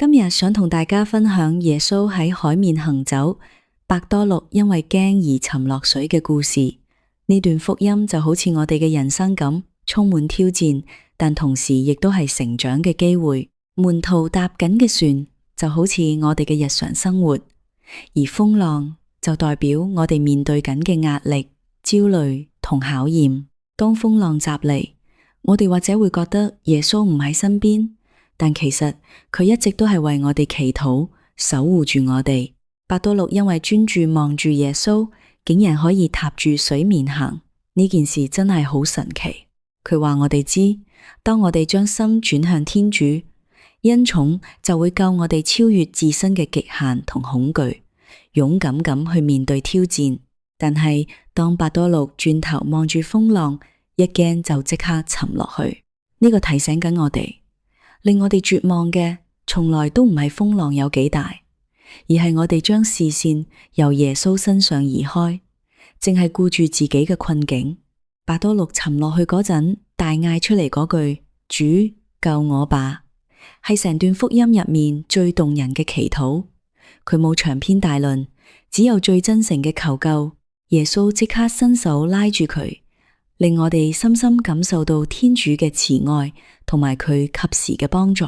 今日想同大家分享耶穌喺海面行走，伯多祿因為驚而沉落水嘅故事。呢段福音就好似我哋嘅人生咁，充滿挑戰，但同時亦都係成長嘅機會。門徒搭緊嘅船就好似我哋嘅日常生活，而風浪就代表我哋面對緊嘅壓力、焦慮同考驗。當風浪襲嚟，我哋或者會覺得耶穌唔喺身邊，但其實佢一直都係為我哋祈禱，守護住我哋。伯多祿因為專注望住耶穌，竟然可以踏住水面行，呢件事真係好神奇。佢話我哋知，當我哋將心轉向天主，恩寵就會救我哋超越自身嘅極限同恐懼，勇敢咁去面對挑戰。但係當伯多祿轉頭望住風浪，一驚就即刻沉落去。呢個提醒緊我哋，令我哋絕望嘅從來都唔係風浪有幾大，而係我哋將視線由耶穌身上移開，淨係顧住自己嘅困境。伯多祿沉落去嗰陣，大嗌出嚟嗰句主救我吧，係成段福音入面最動人嘅祈禱。佢冇長篇大論，只有最真誠嘅求救。耶穌即刻伸手拉住佢，令我哋深深感受到天主嘅慈愛同埋佢及時嘅幫助。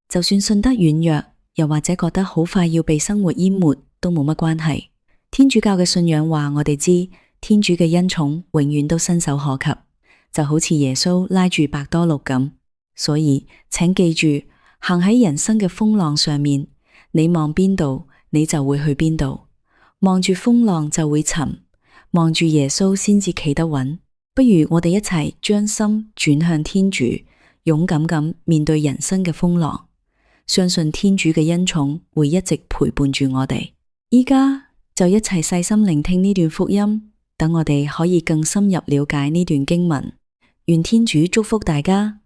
就算信德軟弱，又或者覺得好快要被生活淹沒，都冇乜關係。天主教嘅信仰話我哋知，天主嘅恩寵永遠都伸手可及，就好似耶穌拉住伯多祿咁。所以請記住，行喺人生嘅風浪上面，你望邊度，你就會去邊度。望住風浪就會沉，望住耶穌先至企得穩。不如我哋一齊將心轉向天主，勇敢咁面對人生嘅風浪，相信天主嘅恩寵會一直陪伴住我哋。依家就一齊細心聆聽呢段福音，等我哋可以更深入了解呢段經文。願天主祝福大家。